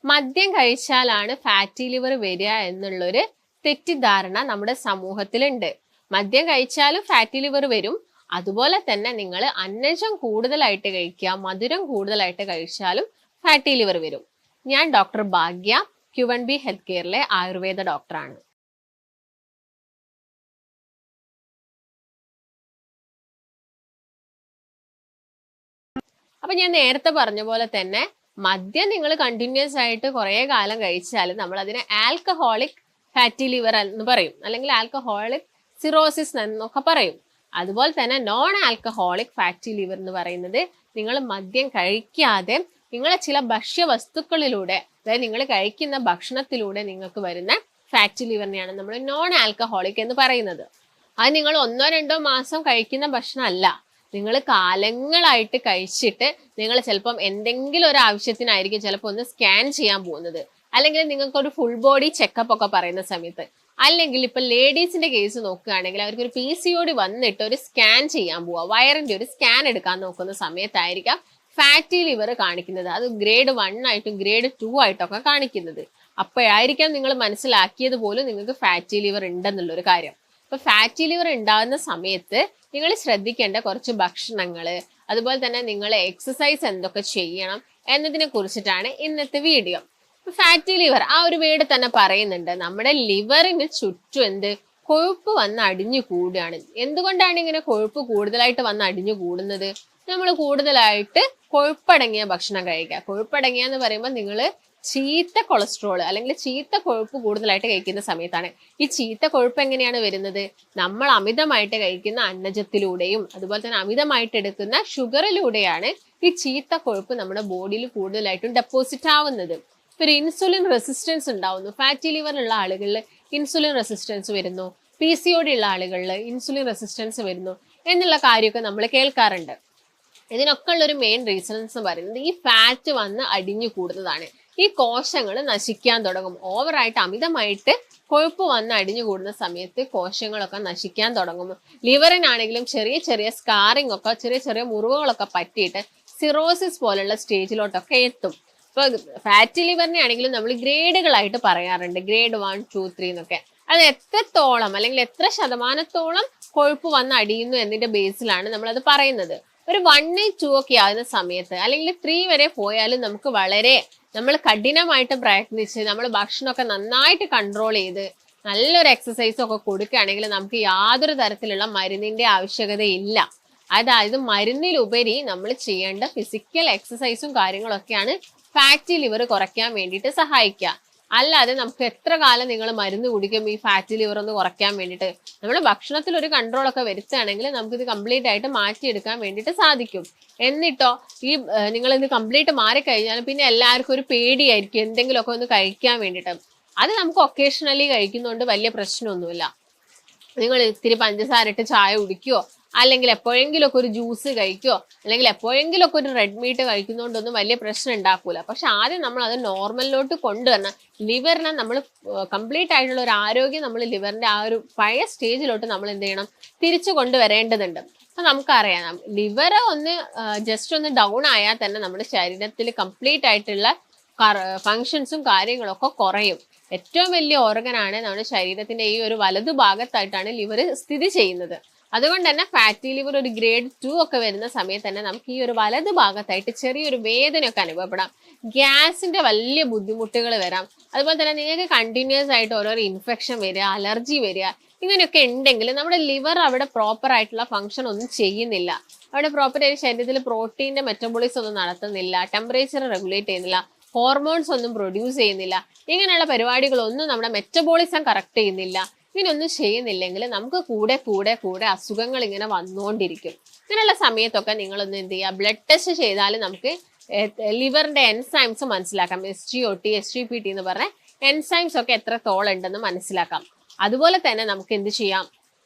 മദ്യം കഴിച്ചാലാണ് fatty liver വരിക എന്നുള്ളൊരു തെറ്റിദ്ധാരണ നമ്മുടെ സമൂഹത്തിലുണ്ട്. മദ്യം കഴിച്ചാലും ഫാറ്റി ലിവർ വരും. അതുപോലെ തന്നെ നിങ്ങൾ അന്നജം കൂടുതലായിട്ട് കഴിക്കുക, മധുരം കൂടുതലായിട്ട് കഴിച്ചാലും ഫാറ്റി ലിവർ വരും. ഞാൻ ഡോക്ടർ ഭാഗ്യ, Q1B ഹെൽത്ത് കെയറിലെ ആയുർവേദ ഡോക്ടറാണ്. അപ്പൊ ഞാൻ നേരത്തെ പറഞ്ഞ പോലെ തന്നെ മദ്യം നിങ്ങൾ കണ്ടിന്യൂസ് ആയിട്ട് കുറെ കാലം കഴിച്ചാൽ നമ്മൾ അതിനെ ആൽക്കഹോളിക് ഫാറ്റി ലിവർ എന്ന് പറയും, അല്ലെങ്കിൽ ആൽക്കഹോളിക് സിറോസിസ് എന്നൊക്കെ പറയും. അതുപോലെ തന്നെ നോൺ ആൽക്കഹോളിക് ഫാറ്റി ലിവർ എന്ന് പറയുന്നത് നിങ്ങൾ മദ്യം കഴിക്കാതെ നിങ്ങളെ ചില ഭക്ഷ്യവസ്തുക്കളിലൂടെ, അതായത് നിങ്ങൾ കഴിക്കുന്ന ഭക്ഷണത്തിലൂടെ നിങ്ങൾക്ക് വരുന്ന ഫാറ്റി ലിവറിനെയാണ് നമ്മൾ നോൺ ആൽക്കഹോളിക് എന്ന് പറയുന്നത്. അത് നിങ്ങൾ 1-2 മാസം കഴിക്കുന്ന ഭക്ഷണമല്ല, നിങ്ങൾ കാലങ്ങളായിട്ട് കഴിച്ചിട്ട് നിങ്ങൾ ചിലപ്പം എന്തെങ്കിലും ഒരു ആവശ്യത്തിനായിരിക്കും ചിലപ്പോൾ ഒന്ന് സ്കാൻ ചെയ്യാൻ പോകുന്നത്, അല്ലെങ്കിൽ നിങ്ങൾക്ക് ഒരു ഫുൾ ബോഡി ചെക്കപ്പ് ഒക്കെ പറയുന്ന സമയത്ത്, അല്ലെങ്കിൽ ഇപ്പൊ ലേഡീസിന്റെ കേസ് നോക്കുകയാണെങ്കിൽ അവർക്ക് ഒരു PCOD വന്നിട്ട് ഒരു സ്കാൻ ചെയ്യാൻ പോവുക, വയറിന്റെ ഒരു സ്കാൻ എടുക്കാൻ നോക്കുന്ന സമയത്തായിരിക്കാം ഫാറ്റി ലിവർ കാണിക്കുന്നത്. അത് ഗ്രേഡ് 1 ആയിട്ടും ഗ്രേഡ് 2 ആയിട്ടൊക്കെ കാണിക്കുന്നത്. അപ്പോഴായിരിക്കാം നിങ്ങൾ മനസ്സിലാക്കിയത് പോലും നിങ്ങൾക്ക് ഫാറ്റി ലിവർ ഉണ്ടെന്നുള്ളൊരു കാര്യം. അപ്പൊ ഫാറ്റി ലിവർ ഉണ്ടാകുന്ന സമയത്ത് നിങ്ങൾ ശ്രദ്ധിക്കേണ്ട കുറച്ച് ഭക്ഷണങ്ങള്, അതുപോലെ തന്നെ നിങ്ങൾ എക്സസൈസ് എന്തൊക്കെ ചെയ്യണം എന്നതിനെ കുറിച്ചിട്ടാണ് ഇന്നത്തെ വീഡിയോ. ഫാറ്റി ലിവർ ആ ഒരു വേർഡ് തന്നെ പറയുന്നുണ്ട്, നമ്മുടെ ലിവറിന് ചുറ്റും കൊഴുപ്പ് വന്ന് അടിഞ്ഞു കൂടുകയാണ്. എന്തുകൊണ്ടാണ് ഇങ്ങനെ കൊഴുപ്പ് കൂടുതലായിട്ട് വന്ന് അടിഞ്ഞു കൂടുന്നത്? നമ്മൾ കൂടുതലായിട്ട് കൊഴുപ്പടങ്ങിയ ഭക്ഷണം കഴിക്കുക. കൊഴുപ്പടങ്ങിയ എന്ന് പറയുമ്പോൾ നിങ്ങൾ ചീത്ത കൊളസ്ട്രോൾ അല്ലെങ്കിൽ ചീത്ത കൊഴുപ്പ് കൂടുതലായിട്ട് കഴിക്കുന്ന സമയത്താണ്. ഈ ചീത്ത കൊഴുപ്പ് എങ്ങനെയാണ് വരുന്നത്? നമ്മൾ അമിതമായിട്ട് കഴിക്കുന്ന അന്നജത്തിലൂടെയും അതുപോലെ തന്നെ അമിതമായിട്ട് എടുക്കുന്ന ഷുഗറിലൂടെയാണ് ഈ ചീത്ത കൊഴുപ്പ് നമ്മുടെ ബോഡിയിൽ കൂടുതലായിട്ടും ഡെപ്പോസിറ്റ് ആവുന്നത്. ഒരു ഇൻസുലിൻ റെസിസ്റ്റൻസ് ഉണ്ടാവുന്നു. ഫാറ്റി ലിവർ ഉള്ള ആളുകളിൽ ഇൻസുലിൻ റെസിസ്റ്റൻസ് വരുന്നു, PCOD ഉള്ള ആളുകളിൽ ഇൻസുലിൻ റെസിസ്റ്റൻസ് വരുന്നു എന്നുള്ള കാര്യമൊക്കെ നമ്മൾ കേൾക്കാറുണ്ട്. ഇതിനൊക്കെ ഉള്ള ഒരു മെയിൻ റീസൺസ് എന്ന് പറയുന്നത് ഈ ഫാറ്റ് വന്ന് അടിഞ്ഞു കൂടുന്നതാണ്. ഈ കോശങ്ങൾ നശിക്കാൻ തുടങ്ങും. ഓവറായിട്ട് അമിതമായിട്ട് കൊഴുപ്പ് വന്ന് അടിഞ്ഞു കൂടുന്ന സമയത്ത് കോശങ്ങളൊക്കെ നശിക്കാൻ തുടങ്ങും. ലിവറിനാണെങ്കിലും ചെറിയ ചെറിയ സ്കാറിംഗ് ഒക്കെ, ചെറിയ ചെറിയ മുറിവുകളൊക്കെ പറ്റിയിട്ട് സിറോസിസ് പോലുള്ള സ്റ്റേജിലോട്ടൊക്കെ എത്തും. ഇപ്പൊ ഫാറ്റി ലിവറിനെ ആണെങ്കിലും നമ്മൾ ഗ്രേഡുകളായിട്ട് പറയാറുണ്ട്, ഗ്രേഡ് 1, 2, 3 എന്നൊക്കെ. അത് എത്രത്തോളം അല്ലെങ്കിൽ എത്ര ശതമാനത്തോളം കൊഴുപ്പ് വന്ന് അടിയുന്നു എന്നതിന്റെ ബേസിലാണ് നമ്മളത് പറയുന്നത്. ഒരു 1, 2 ഒക്കെ ആകുന്ന സമയത്ത് അല്ലെങ്കിൽ 3 വരെ പോയാലും നമുക്ക് നമ്മൾ കഠിനമായിട്ട് പ്രയത്നിച്ച് നമ്മൾ ഭക്ഷണമൊക്കെ നന്നായിട്ട് കൺട്രോൾ ചെയ്ത് നല്ലൊരു എക്സസൈസും ഒക്കെ കൊടുക്കുകയാണെങ്കിൽ നമുക്ക് യാതൊരു തരത്തിലുള്ള മരുന്നിന്റെ ആവശ്യകതയില്ല. അതായത് മരുന്നിലുപരി നമ്മൾ ചെയ്യേണ്ട ഫിസിക്കൽ എക്സസൈസും കാര്യങ്ങളൊക്കെയാണ് ഫാറ്റി ലിവർ കുറയ്ക്കാൻ വേണ്ടിയിട്ട് സഹായിക്കുക. അല്ലാതെ നമുക്ക് എത്ര കാലം നിങ്ങൾ മരുന്ന് കുടിക്കും ഈ ഫാറ്റി ലിവർ ഒന്ന് കുറയ്ക്കാൻ വേണ്ടിയിട്ട്? നമ്മൾ ഭക്ഷണത്തിൽ ഒരു കൺട്രോൾ ഒക്കെ വരുത്തുകയാണെങ്കിൽ നമുക്കിത് കംപ്ലീറ്റ് ആയിട്ട് മാറ്റിയെടുക്കാൻ വേണ്ടിയിട്ട് സാധിക്കും. എന്നിട്ടോ നിങ്ങൾ ഇത് കംപ്ലീറ്റ് മാറിക്കഴിഞ്ഞാലും പിന്നെ എല്ലാവർക്കും ഒരു പേടിയായിരിക്കും എന്തെങ്കിലുമൊക്കെ ഒന്ന് കഴിക്കാൻ വേണ്ടിയിട്ട്. അത് നമുക്ക് ഒക്കേഷണലി കഴിക്കുന്നതുകൊണ്ട് വലിയ പ്രശ്നമൊന്നുമില്ല. നിങ്ങൾ ഇത്തിരി പഞ്ചസാര ഇട്ട് ചായ കുടിക്കുകയോ അല്ലെങ്കിൽ എപ്പോഴെങ്കിലും ഒക്കെ ഒരു ജ്യൂസ് കഴിക്കുകയോ അല്ലെങ്കിൽ എപ്പോഴെങ്കിലും ഒക്കെ ഒരു റെഡ് മീറ്റ് കഴിക്കുന്നതുകൊണ്ടൊന്നും വലിയ പ്രശ്നം ഉണ്ടാക്കൂല. പക്ഷെ ആദ്യം നമ്മൾ അത് നോർമലിലോട്ട് കൊണ്ടുവരണം. ലിവറിനെ നമ്മൾ കംപ്ലീറ്റ് ആയിട്ടുള്ള ഒരു ആരോഗ്യം നമ്മൾ ലിവറിന്റെ ആ ഒരു പഴയ സ്റ്റേജിലോട്ട് നമ്മൾ എന്ത് ചെയ്യണം, തിരിച്ചു കൊണ്ടുവരേണ്ടതുണ്ട്. അപ്പൊ നമുക്കറിയാം ലിവർ ജസ്റ്റ് ഒന്ന് ഡൗൺ ആയാൽ തന്നെ നമ്മുടെ ശരീരത്തിൽ കംപ്ലീറ്റ് ആയിട്ടുള്ള ഫങ്ഷൻസും കാര്യങ്ങളൊക്കെ കുറയും. ഏറ്റവും വലിയ ഓർഗനാണ് നമ്മുടെ ശരീരത്തിന്റെ ഈ ഒരു വലതു ഭാഗത്തായിട്ടാണ് ലിവർ സ്ഥിതി ചെയ്യുന്നത്. അതുകൊണ്ട് തന്നെ ഫാറ്റി ലിവർ ഒരു ഗ്രേഡ് 2 ഒക്കെ വരുന്ന സമയത്ത് തന്നെ നമുക്ക് ഈ ഒരു വലതു ഭാഗത്തായിട്ട് ചെറിയൊരു വേദനയൊക്കെ അനുഭവപ്പെടാം, ഗ്യാസിന്റെ വലിയ ബുദ്ധിമുട്ടുകൾ വരാം. അതുപോലെ തന്നെ നിങ്ങൾക്ക് കണ്ടിന്യൂസ് ആയിട്ട് ഓരോരോ ഇൻഫെക്ഷൻ വരിക, അലർജി വരിക, ഇങ്ങനെയൊക്കെ ഉണ്ടെങ്കിൽ നമ്മുടെ ലിവർ അവിടെ പ്രോപ്പർ ആയിട്ടുള്ള ഫംഗ്ഷൻ ഒന്നും ചെയ്യുന്നില്ല. അവിടെ പ്രോപ്പറായിട്ട് ശരീരത്തിൽ പ്രോട്ടീന്റെ മെറ്റബോളിസം ഒന്നും നടത്തുന്നില്ല, ടെമ്പറേച്ചർ റെഗുലേറ്റ് ചെയ്യുന്നില്ല, ഹോർമോൺസ് ഒന്നും പ്രൊഡ്യൂസ് ചെയ്യുന്നില്ല. ഇങ്ങനെയുള്ള പരിപാടികളൊന്നും നമ്മുടെ മെറ്റബോളിസം കറക്റ്റ് ചെയ്യുന്നില്ല. ഇങ്ങനെയൊന്നും ചെയ്യുന്നില്ലെങ്കിൽ നമുക്ക് കൂടെ കൂടെ കൂടെ അസുഖങ്ങൾ ഇങ്ങനെ വന്നുകൊണ്ടിരിക്കും. ഇങ്ങനെയുള്ള സമയത്തൊക്കെ നിങ്ങളൊന്ന് എന്ത് ചെയ്യുക, ബ്ലഡ് ടെസ്റ്റ് ചെയ്താൽ നമുക്ക് ലിവറിന്റെ എൻസൈംസ് മനസ്സിലാക്കാം. SGOT, SGPT എന്ന് പറഞ്ഞ എൻസൈംസ് ഒക്കെ എത്രത്തോളം ഉണ്ടെന്ന് മനസ്സിലാക്കാം. അതുപോലെ തന്നെ നമുക്ക് എന്ത് ചെയ്യാം,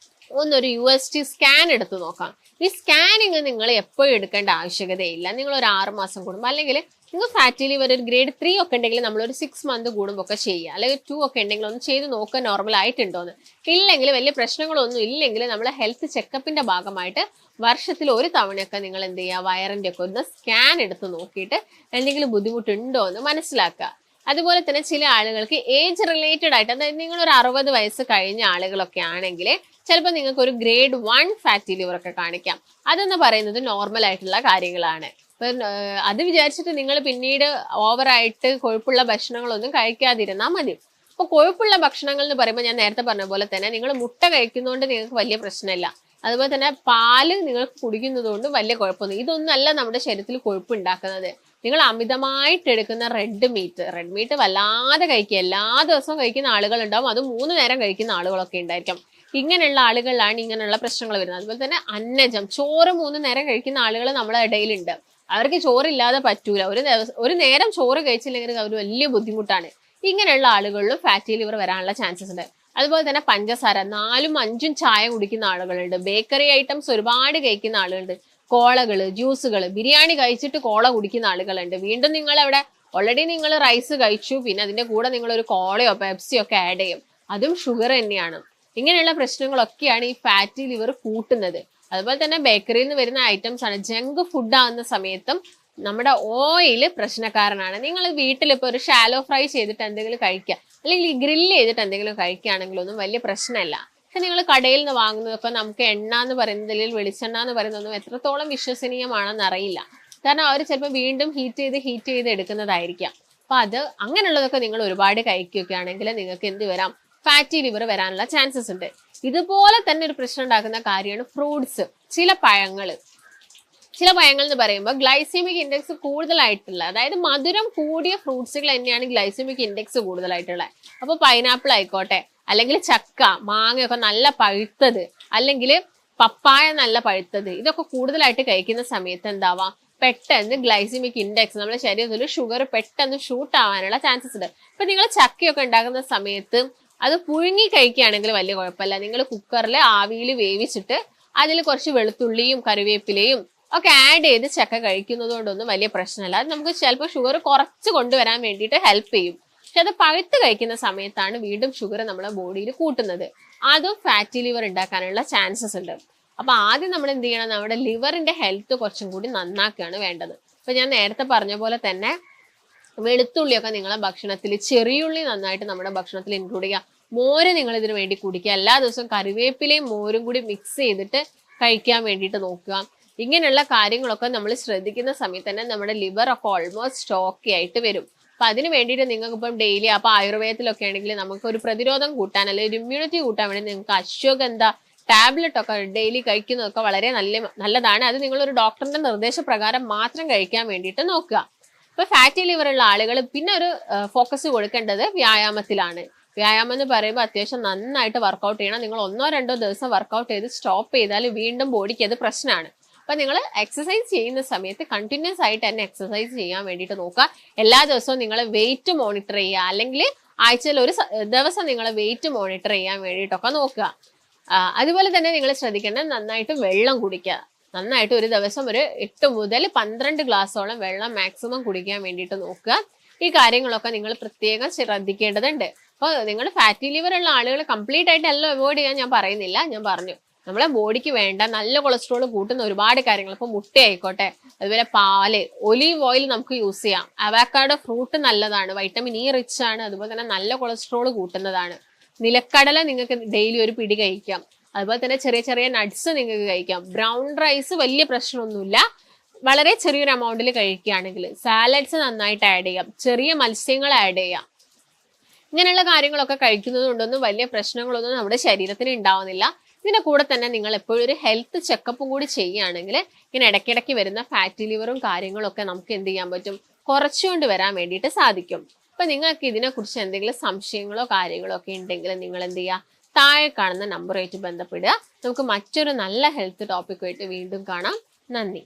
ഒന്നൊരു USG സ്കാൻ എടുത്ത് നോക്കാം. ഈ സ്കാനിങ് നിങ്ങൾ എപ്പോഴും എടുക്കേണ്ട ആവശ്യകതയില്ല. നിങ്ങൾ ഒരു 6 മാസം കൂടുമ്പോൾ, അല്ലെങ്കിൽ നിങ്ങൾ ഫാറ്റി ലിവർ ഒരു ഗ്രേഡ് 3 ഒക്കെ ഉണ്ടെങ്കിൽ നമ്മളൊരു 6 മന്ത് കൂടുമ്പോൾ ഒക്കെ ചെയ്യുക, അല്ലെങ്കിൽ 2 ഒക്കെ ഉണ്ടെങ്കിൽ ഒന്ന് ചെയ്ത് നോക്കുക നോർമൽ ആയിട്ടുണ്ടോന്ന്. ഇല്ലെങ്കിൽ വലിയ പ്രശ്നങ്ങളൊന്നും ഇല്ലെങ്കിൽ നമ്മൾ ഹെൽത്ത് ചെക്കപ്പിന്റെ ഭാഗമായിട്ട് വർഷത്തിൽ ഒരു തവണയൊക്കെ നിങ്ങൾ എന്ത് ചെയ്യുക, വയറിന്റെ ഒക്കെ ഒന്ന് സ്കാൻ എടുത്ത് നോക്കിയിട്ട് എന്തെങ്കിലും ബുദ്ധിമുട്ടുണ്ടോ എന്ന് മനസ്സിലാക്കുക. അതുപോലെ തന്നെ ചില ആളുകൾക്ക് ഏജ് റിലേറ്റഡ് ആയിട്ട്, അതായത് നിങ്ങൾ ഒരു 60 വയസ്സ് കഴിഞ്ഞ ആളുകളൊക്കെ ആണെങ്കിൽ ചിലപ്പോൾ നിങ്ങൾക്ക് ഒരു ഗ്രേഡ് 1 ഫാറ്റി ലിവർ ഒക്കെ കാണിക്കാം. അതെന്ന് പറയുന്നത് നോർമൽ ആയിട്ടുള്ള കാര്യങ്ങളാണ്. ഇപ്പം അത് വിചാരിച്ചിട്ട് നിങ്ങൾ പിന്നീട് ഓവറായിട്ട് കൊഴുപ്പുള്ള ഭക്ഷണങ്ങളൊന്നും കഴിക്കാതിരുന്നാൽ മതി. അപ്പോൾ കൊഴുപ്പുള്ള ഭക്ഷണങ്ങൾ എന്ന് പറയുമ്പോൾ ഞാൻ നേരത്തെ പറഞ്ഞ പോലെ തന്നെ നിങ്ങൾ മുട്ട കഴിക്കുന്നതുകൊണ്ട് നിങ്ങൾക്ക് വലിയ പ്രശ്നമില്ല. അതുപോലെ തന്നെ പാല് നിങ്ങൾ കുടിക്കുന്നത് കൊണ്ട് വലിയ കുഴപ്പമൊന്നും, ഇതൊന്നല്ല നമ്മുടെ ശരീരത്തിൽ കൊഴുപ്പ് ഉണ്ടാക്കുന്നത്. നിങ്ങൾ അമിതമായിട്ട് എടുക്കുന്ന റെഡ് മീറ്റ് വല്ലാതെ കഴിക്കുക, എല്ലാ ദിവസവും കഴിക്കുന്ന ആളുകളുണ്ടാവും, അത് 3 നേരം കഴിക്കുന്ന ആളുകളൊക്കെ ഉണ്ടായിരിക്കും. ഇങ്ങനെയുള്ള ആളുകളിലാണ് ഇങ്ങനെയുള്ള പ്രശ്നങ്ങൾ വരുന്നത്. അതുപോലെ തന്നെ അന്നജം, ചോറ് 3 നേരം കഴിക്കുന്ന ആളുകൾ നമ്മുടെ ഇടയിലുണ്ട്. അവർക്ക് ചോറില്ലാതെ പറ്റൂല, ഒരു നേരം ചോറ് കഴിച്ചില്ലെങ്കിൽ അവർ വലിയ ബുദ്ധിമുട്ടാണ്. ഇങ്ങനെയുള്ള ആളുകളിലും ഫാറ്റി ലിവർ വരാനുള്ള ചാൻസസ് ഉണ്ട്. അതുപോലെ തന്നെ പഞ്ചസാര 4ഉം 5ഉം ചായ കുടിക്കുന്ന ആളുകളുണ്ട്. ബേക്കറി ഐറ്റംസ് ഒരുപാട് കഴിക്കുന്ന ആളുകളുണ്ട്. കോളകള്, ജ്യൂസുകൾ, ബിരിയാണി കഴിച്ചിട്ട് കോള കുടിക്കുന്ന ആളുകളുണ്ട്. വീണ്ടും നിങ്ങൾ അവിടെ ഓൾറെഡി നിങ്ങൾ റൈസ് കഴിച്ചു, പിന്നെ അതിന്റെ കൂടെ നിങ്ങൾ ഒരു കോളയോ പെപ്സിയോ ഒക്കെ ആഡ് ചെയ്യും, അതും ഷുഗർ തന്നെയാണ്. ഇങ്ങനെയുള്ള പ്രശ്നങ്ങളൊക്കെയാണ് ഈ ഫാറ്റി ലിവർ കൂട്ടുന്നത്. അതുപോലെ തന്നെ ബേക്കറിയിൽ നിന്ന് വരുന്ന ഐറ്റംസ് ആണ്. ജങ്ക് ഫുഡ് ആകുന്ന സമയത്തും നമ്മുടെ ഓയിൽ പ്രശ്നക്കാരനാണ്. നിങ്ങൾ വീട്ടിൽ ഇപ്പോൾ ഒരു ഷാലോ ഫ്രൈ ചെയ്തിട്ട് എന്തെങ്കിലും കഴിക്കുക, അല്ലെങ്കിൽ ഗ്രില്ല് ചെയ്തിട്ട് എന്തെങ്കിലും കഴിക്കുകയാണെങ്കിലൊന്നും വലിയ പ്രശ്നമല്ല. പക്ഷെ നിങ്ങൾ കടയിൽ നിന്ന് വാങ്ങുന്നതൊക്കെ നമുക്ക് എണ്ണ എന്ന് പറയുന്നത്, അല്ലെങ്കിൽ വെളിച്ചെണ്ണ എന്ന് പറയുന്നതൊന്നും എത്രത്തോളം വിശ്വസനീയമാണെന്ന് അറിയില്ല. കാരണം അവർ ചിലപ്പോൾ വീണ്ടും ഹീറ്റ് ചെയ്ത് എടുക്കുന്നതായിരിക്കാം. അപ്പൊ അങ്ങനെയുള്ളതൊക്കെ നിങ്ങൾ ഒരുപാട് കഴിക്കുകയാണെങ്കിൽ നിങ്ങൾക്ക് എന്ത് വരാം, ഫാറ്റി ലിവർ വരാനുള്ള ചാൻസസ് ഉണ്ട്. ഇതുപോലെ തന്നെ ഒരു പ്രശ്നം ഉണ്ടാക്കുന്ന കാര്യമാണ് ഫ്രൂട്ട്സ്. ചില പഴങ്ങൾ എന്ന് പറയുമ്പോൾ ഗ്ലൈസീമിക് ഇൻഡെക്സ് കൂടുതലായിട്ടുള്ള, അതായത് മധുരം കൂടിയ ഫ്രൂട്ട്സുകൾ തന്നെയാണ് ഗ്ലൈസീമിക് ഇൻഡെക്സ് കൂടുതലായിട്ടുള്ളത്. അപ്പോൾ പൈനാപ്പിൾ ആയിക്കോട്ടെ, അല്ലെങ്കിൽ ചക്ക, മാങ്ങയൊക്കെ നല്ല പഴുത്തത്, അല്ലെങ്കിൽ പപ്പായ നല്ല പഴുത്തത്, ഇതൊക്കെ കൂടുതലായിട്ട് കഴിക്കുന്ന സമയത്ത് എന്താവാം, പെട്ടെന്ന് ഗ്ലൈസീമിക് ഇൻഡെക്സ് നമ്മുടെ ശരീരത്തിൽ ഷുഗർ പെട്ടെന്ന് ഷൂട്ട് ആവാനുള്ള ചാൻസസ് ഉണ്ട്. ഇപ്പൊ നിങ്ങൾ ചക്കയൊക്കെ ഉണ്ടാക്കുന്ന സമയത്ത് അത് പുഴുങ്ങി കഴിക്കുകയാണെങ്കിൽ വലിയ കുഴപ്പമില്ല. നിങ്ങൾ കുക്കറിൽ ആവിയിൽ വേവിച്ചിട്ട് അതിൽ കുറച്ച് വെളുത്തുള്ളിയും കറിവേപ്പിലയും ഒക്കെ ആഡ് ചെയ്ത് ചക്ക കഴിക്കുന്നത് കൊണ്ടൊന്നും വലിയ പ്രശ്നമല്ല. അത് നമുക്ക് ചിലപ്പോൾ ഷുഗർ കുറച്ച് കൊണ്ടുവരാൻ വേണ്ടിയിട്ട് ഹെൽപ്പ് ചെയ്യും. പക്ഷെ അത് പഴുത്ത് കഴിക്കുന്ന സമയത്താണ് വീണ്ടും ഷുഗർ നമ്മുടെ ബോഡിയിൽ കൂട്ടുന്നത്. അതും ഫാറ്റി ലിവർ ഉണ്ടാക്കാനുള്ള ചാൻസസ് ഉണ്ട്. അപ്പൊ ആദ്യം നമ്മൾ എന്ത് ചെയ്യണം, നമ്മുടെ ലിവറിന്റെ ഹെൽത്ത് കുറച്ചും കൂടി നന്നാക്കുകയാണ് വേണ്ടത്. ഇപ്പൊ ഞാൻ നേരത്തെ പറഞ്ഞ പോലെ തന്നെ വെളുത്തുള്ളിയൊക്കെ നിങ്ങളെ ഭക്ഷണത്തിൽ, ചെറിയുള്ളി നന്നായിട്ട് നമ്മുടെ ഭക്ഷണത്തിൽ ഇൻക്ലൂഡ് ചെയ്യുക. മോര് നിങ്ങൾ ഇതിനു വേണ്ടി കുടിക്കുക. എല്ലാ ദിവസവും കറിവേപ്പിലയും മോരും കൂടി മിക്സ് ചെയ്തിട്ട് കഴിക്കാൻ വേണ്ടിയിട്ട് നോക്കുക. ഇങ്ങനെയുള്ള കാര്യങ്ങളൊക്കെ നമ്മൾ ശ്രദ്ധിക്കുന്ന സമയത്ത് തന്നെ നമ്മുടെ ലിവർ ഒക്കെ ഓൾമോസ്റ്റ് ഓക്കെ ആയിട്ട് വരും. അപ്പൊ അതിന് വേണ്ടിയിട്ട് നിങ്ങൾക്ക് ഇപ്പം ഡെയിലി, അപ്പൊ ആയുർവേദത്തിലൊക്കെ ആണെങ്കിൽ നമുക്ക് ഒരു പ്രതിരോധം കൂട്ടാൻ, അല്ലെങ്കിൽ ഒരു ഇമ്മ്യൂണിറ്റി കൂട്ടാൻ വേണ്ടി നിങ്ങൾക്ക് അശ്വഗന്ധ ടാബ്ലറ്റ് ഒക്കെ ഡെയിലി കഴിക്കുന്നതൊക്കെ വളരെ നല്ലതാണ്. അത് നിങ്ങളൊരു ഡോക്ടറിന്റെ നിർദ്ദേശപ്രകാരം മാത്രം കഴിക്കാൻ വേണ്ടിയിട്ട് നോക്കുക. ഇപ്പൊ ഫാറ്റി ലിവർ ഉള്ള ആളുകൾ പിന്നെ ഒരു ഫോക്കസ് കൊടുക്കേണ്ടത് വ്യായാമത്തിലാണ്. വ്യായാമം എന്ന് പറയുമ്പോൾ അത്യാവശ്യം നന്നായിട്ട് വർക്കൗട്ട് ചെയ്യണം. നിങ്ങൾ 1-2 ദിവസം വർക്കൗട്ട് ചെയ്ത് സ്റ്റോപ്പ് ചെയ്താൽ വീണ്ടും ബോഡിക്ക് അത് പ്രശ്നമാണ്. അപ്പൊ നിങ്ങൾ എക്സസൈസ് ചെയ്യുന്ന സമയത്ത് കണ്ടിന്യൂസ് ആയിട്ട് തന്നെ എക്സസൈസ് ചെയ്യാൻ വേണ്ടിയിട്ട് നോക്കുക. എല്ലാ ദിവസവും നിങ്ങൾ വെയിറ്റ് മോണിറ്റർ ചെയ്യുക, അല്ലെങ്കിൽ ആഴ്ചയിൽ ഒരു ദിവസം നിങ്ങൾ വെയിറ്റ് മോണിറ്റർ ചെയ്യാൻ വേണ്ടിയിട്ടൊക്കെ നോക്കുക. അതുപോലെ തന്നെ നിങ്ങൾ ശ്രദ്ധിക്കേണ്ടത് നന്നായിട്ട് വെള്ളം കുടിക്കുക. നന്നായിട്ട് ഒരു ദിവസം ഒരു 8 മുതൽ 12 ഗ്ലാസോളം വെള്ളം മാക്സിമം കുടിക്കാൻ വേണ്ടിയിട്ട് നോക്കുക. ഈ കാര്യങ്ങളൊക്കെ നിങ്ങൾ പ്രത്യേകം ശ്രദ്ധിക്കേണ്ടതുണ്ട്. അപ്പോൾ നിങ്ങൾ ഫാറ്റി ലിവർ ഉള്ള ആളുകൾ കംപ്ലീറ്റ് ആയിട്ട് എല്ലാം അവോയ്ഡ് ചെയ്യാൻ ഞാൻ പറയുന്നില്ല. ഞാൻ പറഞ്ഞു നമ്മളെ ബോഡിക്ക് വേണ്ട നല്ല കൊളസ്ട്രോൾ കൂട്ടുന്ന ഒരുപാട് കാര്യങ്ങൾ, ഇപ്പൊ മുട്ട ആയിക്കോട്ടെ, അതുപോലെ പാല്, ഒലീവ് ഓയിൽ നമുക്ക് യൂസ് ചെയ്യാം. അവക്കാഡോ ഫ്രൂട്ട് നല്ലതാണ്, വൈറ്റമിൻ ഇ റിച്ച് ആണ്, അതുപോലെ തന്നെ നല്ല കൊളസ്ട്രോൾ കൂട്ടുന്നതാണ്. നിലക്കടല നിങ്ങൾക്ക് ഡെയിലി ഒരു പിടി കഴിക്കാം. അതുപോലെ തന്നെ ചെറിയ ചെറിയ നട്ട്സ് നിങ്ങൾക്ക് കഴിക്കാം. ബ്രൗൺ റൈസ് വലിയ പ്രശ്നമൊന്നുമില്ല, വളരെ ചെറിയൊരു എമൗണ്ടിൽ കഴിക്കുകയാണെങ്കിൽ. സാലഡ്സ് നന്നായിട്ട് ആഡ് ചെയ്യാം, ചെറിയ മത്സ്യങ്ങൾ ആഡ് ചെയ്യാം. ഇങ്ങനെയുള്ള കാര്യങ്ങളൊക്കെ കഴിക്കുന്നത് കൊണ്ടൊന്നും വലിയ പ്രശ്നങ്ങളൊന്നും നമ്മുടെ ശരീരത്തിന് ഉണ്ടാവുന്നില്ല. ഇതിന്റെ കൂടെ തന്നെ നിങ്ങൾ എപ്പോഴും ഒരു ഹെൽത്ത് ചെക്കപ്പും കൂടി ചെയ്യുകയാണെങ്കിൽ ഇങ്ങനെ ഇടയ്ക്കിടയ്ക്ക് വരുന്ന ഫാറ്റി ലിവറും കാര്യങ്ങളൊക്കെ നമുക്ക് എന്ത് ചെയ്യാൻ പറ്റും, കുറച്ചുകൊണ്ട് വരാൻ വേണ്ടിയിട്ട് സാധിക്കും. അപ്പൊ നിങ്ങൾക്ക് ഇതിനെക്കുറിച്ച് എന്തെങ്കിലും സംശയങ്ങളോ കാര്യങ്ങളോ ഒക്കെ ഉണ്ടെങ്കിൽ നിങ്ങൾ എന്ത് ചെയ്യുക, താഴെ കാണുന്ന നമ്പറുമായിട്ട് ബന്ധപ്പെടുക. നമുക്ക് മറ്റൊരു നല്ല ഹെൽത്ത് ടോപ്പിക്കുമായിട്ട് വീണ്ടും കാണാം. നന്ദി.